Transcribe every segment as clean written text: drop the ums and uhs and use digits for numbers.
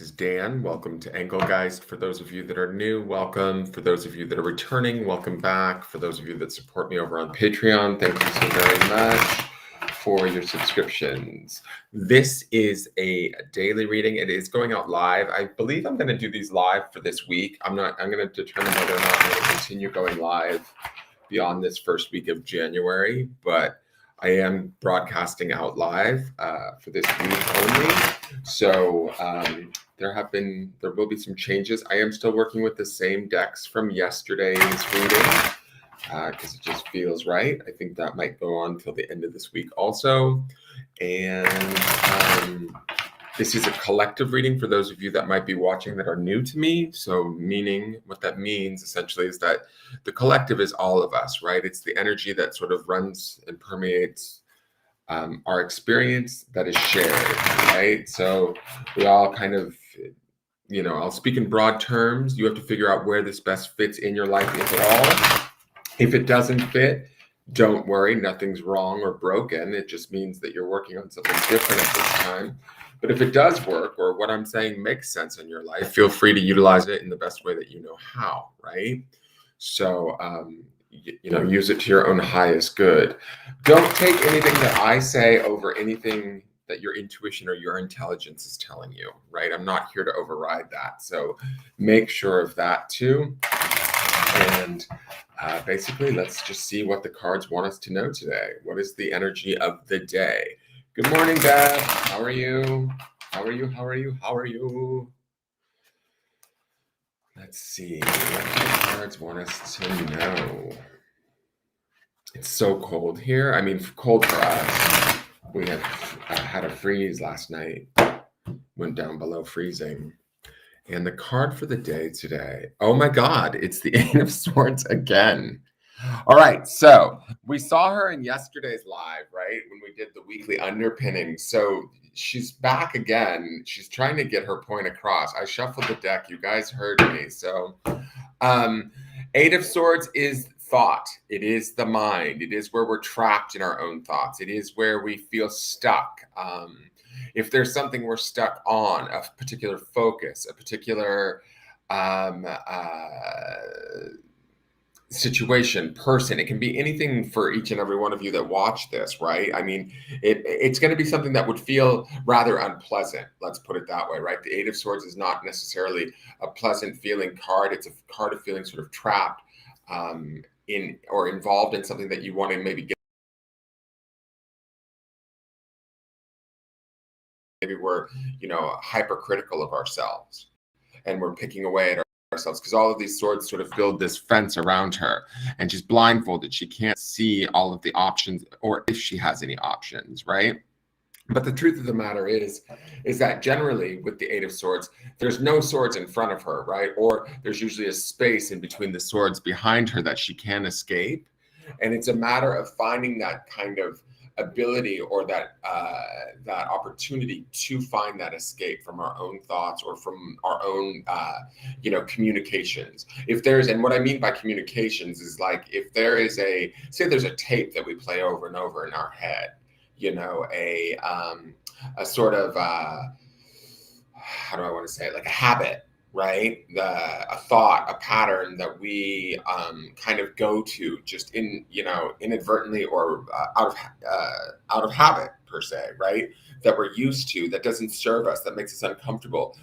This is Dan. Welcome to Engelgeist. For those of you that are new, welcome. For those of you that are returning, welcome back. For those of you that support me over on Patreon, thank you so very much for your subscriptions. This is a daily reading. It is going out live. I believe I'm going to do these live for this week. I'm going to determine whether or not I'm going to continue going live beyond this first week of January, but I am broadcasting out live for this week only. So there will be some changes. I am still working with the same decks from yesterday's reading because it just feels right. I think that might go on till the end of this week also. And this is a collective reading for those of you that might be watching that are new to me. So meaning what that means essentially is that the collective is all of us, right? It's the energy that sort of runs and permeates our experience that is shared, right? So we all kind of, I'll speak in broad terms. You have to figure out where this best fits in your life, if at all. If it doesn't fit, don't worry, nothing's wrong or broken. It just means that you're working on something different at this time. But if it does work, or what I'm saying makes sense in your life, feel free to utilize it in the best way that you know how, right? So, use it to your own highest good. Don't take anything that I say over anything that your intuition or your intelligence is telling you, right? I'm not here to override that. So make sure of that too. And basically, let's just see what the cards want us to know today. What is the energy of the day? Good morning, Beth. How are you? How are you? How are you? How are you? Let's see what the cards want us to know. It's so cold here. I mean, cold for us. We have had a freeze last night. Went down below freezing. And the card for the day today. Oh my God, it's the Eight of Swords again. All right, so we saw her in yesterday's live, right? When we did the weekly underpinning. So she's back again. She's trying to get her point across. I shuffled the deck. You guys heard me. So Eight of Swords is thought. It is the mind. It is where we're trapped in our own thoughts. It is where we feel stuck. If there's something we're stuck on, a particular focus, a particular situation, person, it can be anything for each and every one of you that watch this, right? I mean, it's going to be something that would feel rather unpleasant. Let's put it that way, right? The Eight of Swords is not necessarily a pleasant feeling card. It's a card of feeling sort of trapped in or involved in something that you want to maybe get. Maybe we're, hypercritical of ourselves and we're picking away at ourselves because all of these swords sort of build this fence around her and she's blindfolded. She can't see all of the options or if she has any options, right? But the truth of the matter is that generally with the Eight of Swords, there's no swords in front of her, right? Or there's usually a space in between the swords behind her that she can escape. And it's a matter of finding that kind of ability or that opportunity to find that escape from our own thoughts or from our own communications. And what I mean by communications is like if there is there's a tape that we play over and over in our head, a sort of how do I want to say it, like a habit, right? A thought, a pattern that we kind of go to just inadvertently or out of habit per se, right? That we're used to, that doesn't serve us, that makes us uncomfortable.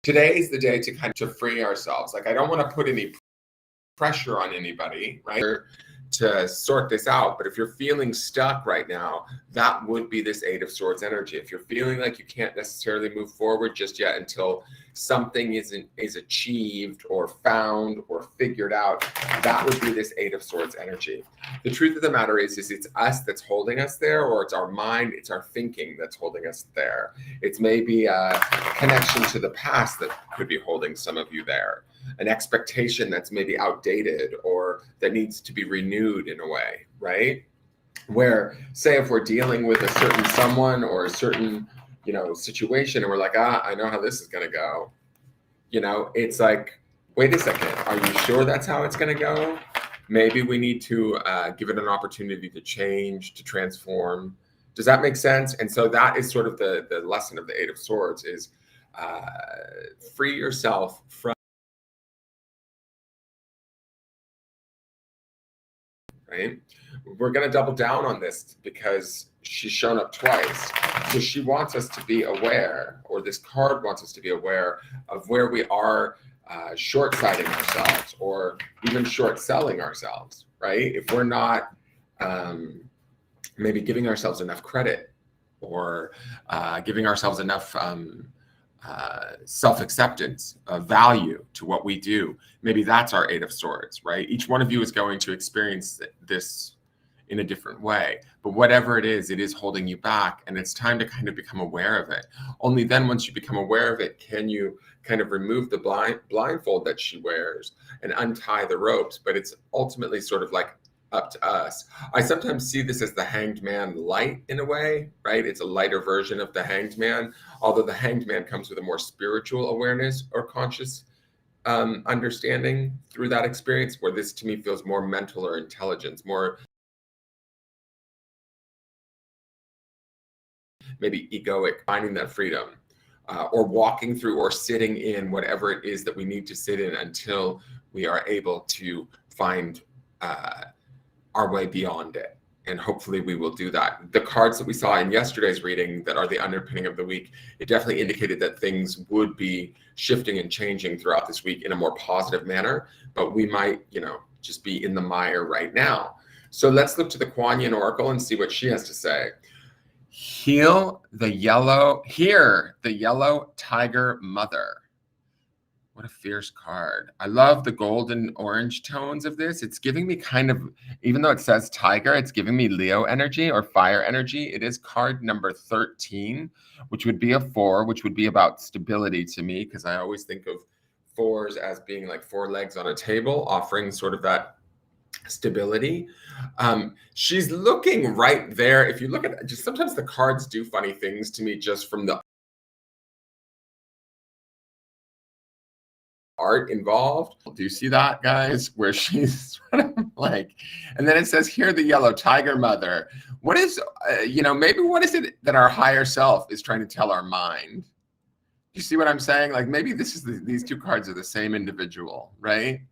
Today is the day to free ourselves. Like I don't want to put any pressure on anybody, right? To sort this out. But if you're feeling stuck right now, that would be this Eight of Swords energy. If you're feeling like you can't necessarily move forward just yet until something is achieved or found or figured out, that would be this Eight of Swords energy. The truth of the matter is it's us that's holding us there, or it's our mind, it's our thinking that's holding us there. It's maybe a connection to the past that could be holding some of you there. An expectation that's maybe outdated or that needs to be renewed in a way, right? Where, say, if we're dealing with a certain someone or a certain, situation, and we're like, I know how this is going to go. It's like, wait a second, are you sure that's how it's going to go? Maybe we need to give it an opportunity to change, to transform, Does that make sense? And so that is sort of the lesson of the Eight of Swords is free yourself from, right? We're going to double down on this because she's shown up twice. So she wants us to be aware, or this card wants us to be aware of where we are short-sighting ourselves or even short-selling ourselves, right? If we're not maybe giving ourselves enough credit or giving ourselves enough self-acceptance, value to what we do. Maybe that's our Eight of Swords, right? Each one of you is going to experience this in a different way, but whatever it is holding you back, and it's time to kind of become aware of it. Only then, once you become aware of it, can you kind of remove the blindfold that she wears and untie the ropes. But it's ultimately sort of like up to us. I sometimes see this as the Hanged Man light in a way, right? It's a lighter version of the Hanged Man, although the Hanged Man comes with a more spiritual awareness or conscious understanding through that experience, where this to me feels more mental or intelligence, more maybe egoic, finding that freedom, or walking through or sitting in whatever it is that we need to sit in until we are able to find our way beyond it. And hopefully we will do that. The cards that we saw in yesterday's reading that are the underpinning of the week, it definitely indicated that things would be shifting and changing throughout this week in a more positive manner, but we might, just be in the mire right now. So let's look to the Kwan Oracle and see what she has to say. Hear the yellow tiger mother. What a fierce card. I love the golden orange tones of this. It's giving me kind of, even though it says tiger, it's giving me Leo energy or fire energy. It is card number 13, which would be a 4, which would be about stability to me, because I always think of 4s as being like 4 legs on a table, offering sort of that stability. She's looking right there. If you look at just sometimes the cards do funny things to me just from the art involved. Do you see that, guys? Where she's sort of like, and then it says here the yellow tiger mother. What is, maybe what is it that our higher self is trying to tell our mind? You see what I'm saying? Like maybe these two cards are the same individual, right?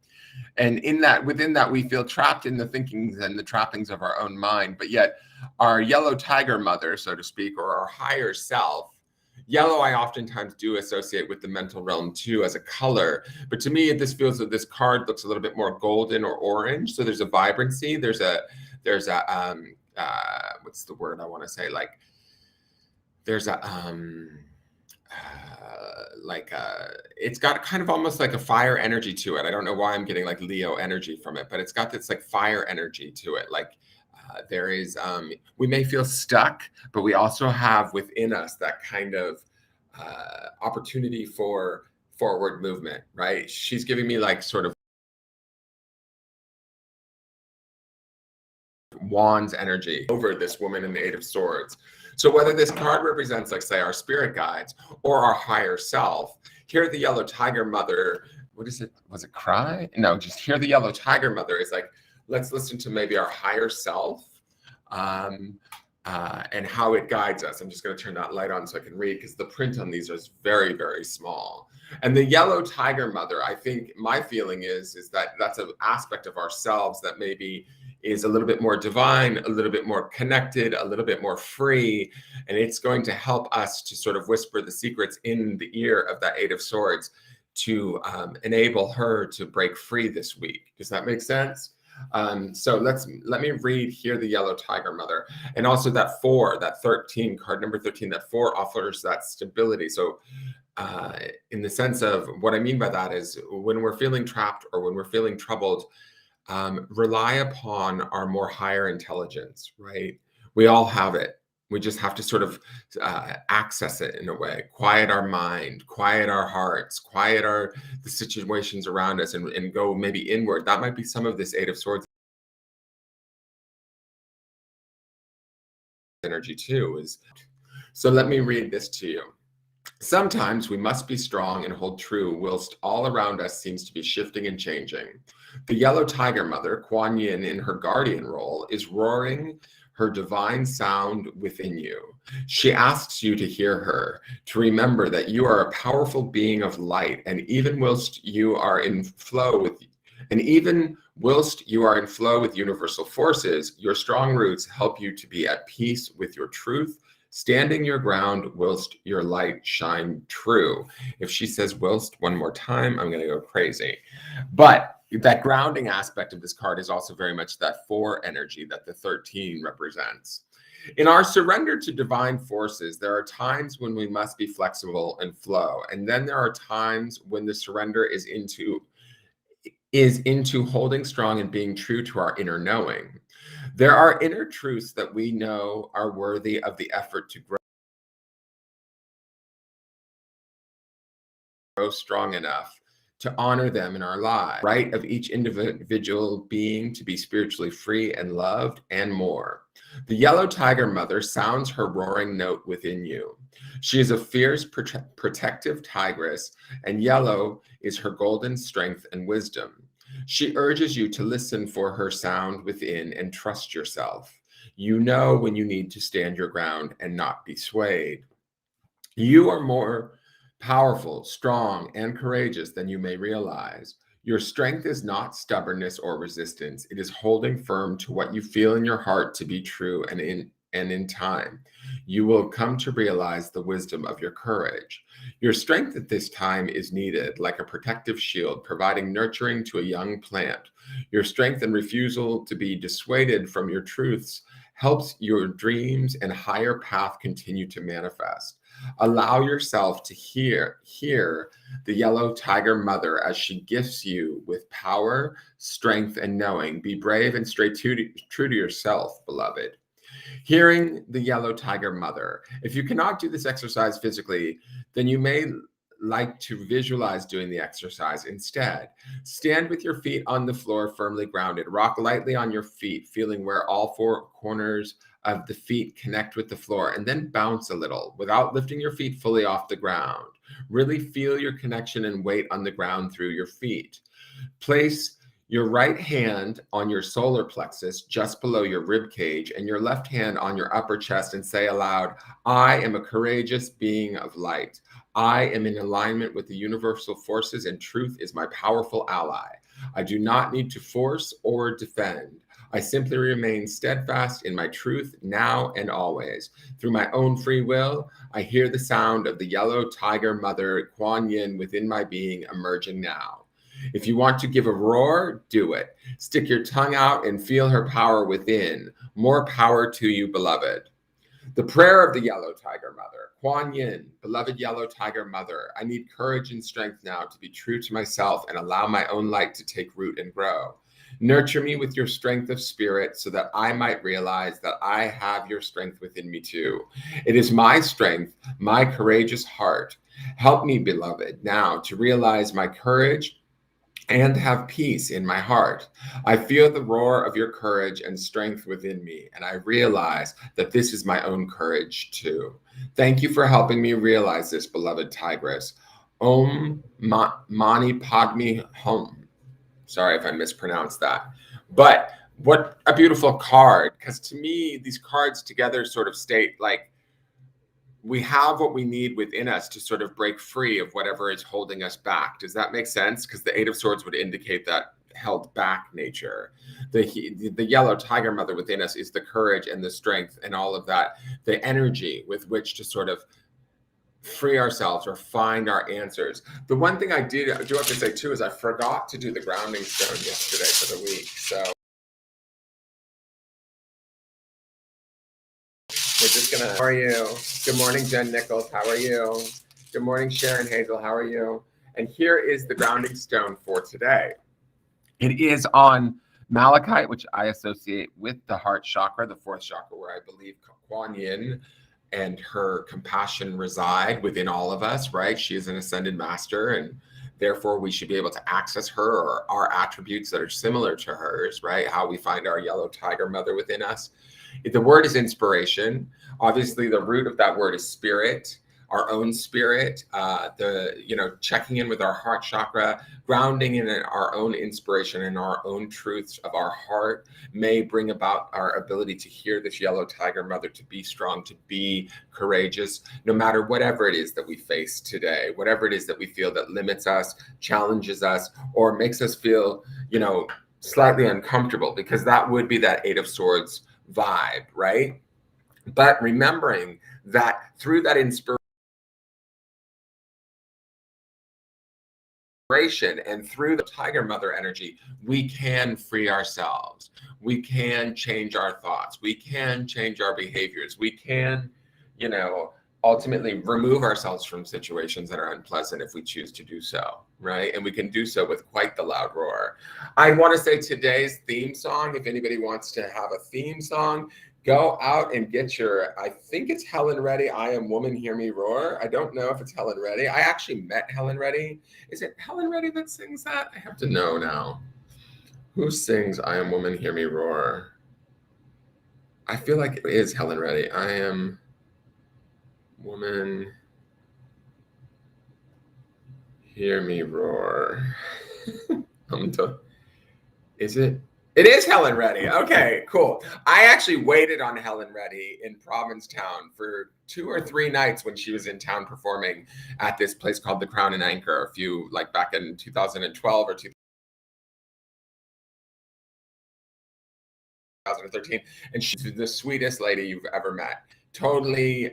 And within that, we feel trapped in the thinkings and the trappings of our own mind. But yet our yellow tiger mother, so to speak, or our higher self, yellow I oftentimes do associate with the mental realm too as a color. But to me, this feels that this card looks a little bit more golden or orange. So there's a vibrancy. There's a what's the word I want to say? Like there's a it's got kind of almost like a fire energy to it. I don't know why I'm getting like Leo energy from it, but it's got this like fire energy to it. Like there is, we may feel stuck, but we also have within us that kind of opportunity for forward movement, right? She's giving me like sort of wands energy over this woman in the Eight of Swords. So whether this card represents, like, say, our spirit guides or our higher self, here the yellow tiger mother, what is it? Was it cry? No, just here the yellow tiger mother is like, let's listen to maybe our higher self and how it guides us. I'm just going to turn that light on so I can read, because the print on these is very, very small. And the yellow tiger mother, I think my feeling is that that's an aspect of ourselves that maybe is a little bit more divine, a little bit more connected, a little bit more free. And it's going to help us to sort of whisper the secrets in the ear of that Eight of Swords to enable her to break free this week. Does that make sense? So let me read here the yellow tiger mother, and also that 4, that 13, card number 13, that 4 offers that stability. So in the sense of what I mean by that is when we're feeling trapped or when we're feeling troubled, rely upon our more higher intelligence, right? We all have it. We just have to sort of access it in a way, quiet our mind, quiet our hearts, quiet the situations around us, and go maybe inward. That might be some of this Eight of Swords energy too. So let me read this to you. Sometimes we must be strong and hold true whilst all around us seems to be shifting and changing. The yellow tiger mother, Kwan in her guardian role, is roaring her divine sound within you. She asks you to hear her, to remember that you are a powerful being of light, and even whilst you are in flow with universal forces, your strong roots help you to be at peace with your truth, standing your ground whilst your light shine true. If she says whilst one more time, I'm going to go crazy. But that grounding aspect of this card is also very much that 4 energy that the 13 represents. In our surrender to divine forces, there are times when we must be flexible and flow. And then there are times when the surrender is into holding strong and being true to our inner knowing. There are inner truths that we know are worthy of the effort to grow strong enough to honor them in our lives, right of each individual being to be spiritually free and loved, and more. The yellow tiger mother sounds her roaring note within you. She is a fierce, protective tigress, and yellow is her golden strength and wisdom. She urges you to listen for her sound within and trust yourself. You know when you need to stand your ground and not be swayed. You are more powerful, strong, and courageous than you may realize. Your strength is not stubbornness or resistance. It is holding firm to what you feel in your heart to be true, and in time, you will come to realize the wisdom of your courage. Your strength at this time is needed, like a protective shield, providing nurturing to a young plant. Your strength and refusal to be dissuaded from your truths helps your dreams and higher path continue to manifest. Allow yourself to hear the yellow tiger mother as she gifts you with power, strength, and knowing. Be brave and stay true to yourself, beloved. Hearing the yellow tiger mother. If you cannot do this exercise physically, then you may like to visualize doing the exercise instead. Stand with your feet on the floor, firmly grounded. Rock lightly on your feet, feeling where all 4 corners of the feet connect with the floor, and then bounce a little without lifting your feet fully off the ground. Really feel your connection and weight on the ground through your feet. Place your right hand on your solar plexus just below your rib cage and your left hand on your upper chest, and say aloud, I am a courageous being of light. I am in alignment with the universal forces, and truth is my powerful ally. I do not need to force or defend. I simply remain steadfast in my truth now and always. Through my own free will, I hear the sound of the yellow tiger mother, Kwan within my being emerging now. If you want to give a roar, do it. Stick your tongue out and feel her power within. More power to you, beloved. The prayer of the yellow tiger mother. Kwan Yin, beloved yellow tiger mother, I need courage and strength now to be true to myself and allow my own light to take root and grow. Nurture me with your strength of spirit so that I might realize that I have your strength within me too. It is my strength, my courageous heart. Help me, beloved, now to realize my courage and have peace in my heart. I feel the roar of your courage and strength within me, and I realize that this is my own courage too. Thank you for helping me realize this, beloved tigress. Om Mani Padme Hum. Sorry if I mispronounced that. But what a beautiful card, because to me, these cards together sort of state like we have what we need within us to sort of break free of whatever is holding us back. Does that make sense? Because the 8 of Swords would indicate that held back nature. The yellow tiger mother within us is the courage and the strength and all of that, the energy with which to sort of free ourselves or find our answers. The one thing I do have to say too is I forgot to do the grounding stone yesterday for the week. So we're just gonna, how are you? Good morning, Jen Nichols, how are you? Good morning, Sharon Hazel, how are you? And here is the grounding stone for today. It is on malachite, which I associate with the heart chakra, the 4th chakra, where I believe Kwan Yin and her compassion reside within all of us, right? She is an ascended master, and therefore we should be able to access her or our attributes that are similar to hers, right? How we find our yellow tiger mother within us. The word is inspiration. Obviously, the root of that word is spirit. our own spirit, checking in with our heart chakra, grounding in our own inspiration and our own truths of our heart may bring about our ability to hear this yellow tiger mother, to be strong, to be courageous, no matter whatever it is that we face today, whatever it is that we feel that limits us, challenges us, or makes us feel, slightly uncomfortable, because that would be that Eight of Swords vibe, right? But remembering that through that inspiration and through the tiger mother energy, we can free ourselves. We can change our thoughts. We can change our behaviors. We can, ultimately remove ourselves from situations that are unpleasant if we choose to do so, right? And we can do so with quite the loud roar. I want to say today's theme song, if anybody wants to have a theme song, go out and get I think it's Helen Reddy, I Am Woman, Hear Me Roar. I don't know if it's Helen Reddy. I actually met Helen Reddy. Is it Helen Reddy that sings that? I have to know now. Who sings I Am Woman, Hear Me Roar? I feel like it is Helen Reddy. I Am Woman, Hear Me Roar. Is it? It is Helen Reddy. Okay, cool. I actually waited on Helen Reddy in Provincetown for 2 or 3 nights when she was in town performing at this place called the Crown and Anchor back in 2012 or 2013. And she's the sweetest lady you've ever met. Totally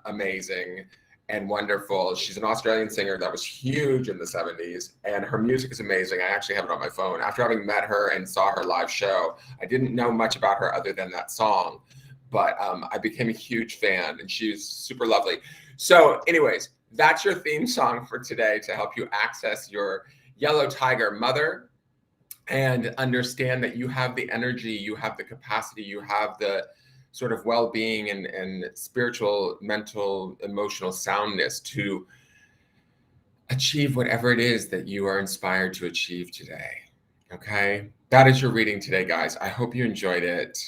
amazing and wonderful. She's an Australian singer that was huge in the 70s, and her music is amazing. I actually have it on my phone. After having met her and saw her live show, I didn't know much about her other than that song, but I became a huge fan, and she's super lovely. So anyways, that's your theme song for today to help you access your yellow tiger mother and understand that you have the energy, you have the capacity, you have the sort of well-being and spiritual, mental, emotional soundness to achieve whatever it is that you are inspired to achieve today. Okay, that is your reading today, guys. I hope you enjoyed it.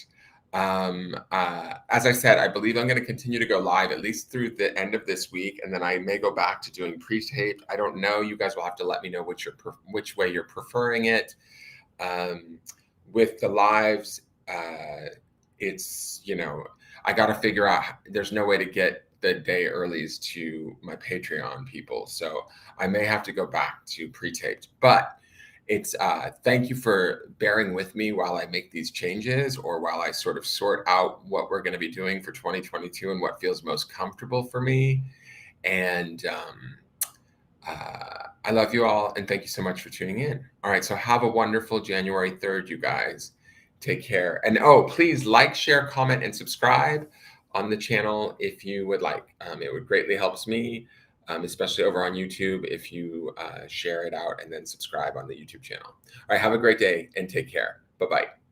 As I said, I believe I'm going to continue to go live at least through the end of this week, and then I may go back to doing pre-taped. I don't know. You guys will have to let me know which way you're preferring it. With the lives, it's, I got to figure out, there's no way to get the day earlies to my Patreon people. So I may have to go back to pre-taped, but it's, thank you for bearing with me while I make these changes, or while I sort of sort out what we're going to be doing for 2022 and what feels most comfortable for me. And, I love you all, and thank you so much for tuning in. All right, so have a wonderful January 3rd, you guys. Take care. And please like, share, comment, and subscribe on the channel if you would like. It would greatly helps me, especially over on YouTube, if you share it out and then subscribe on the YouTube channel. All right, have a great day and take care. Bye-bye.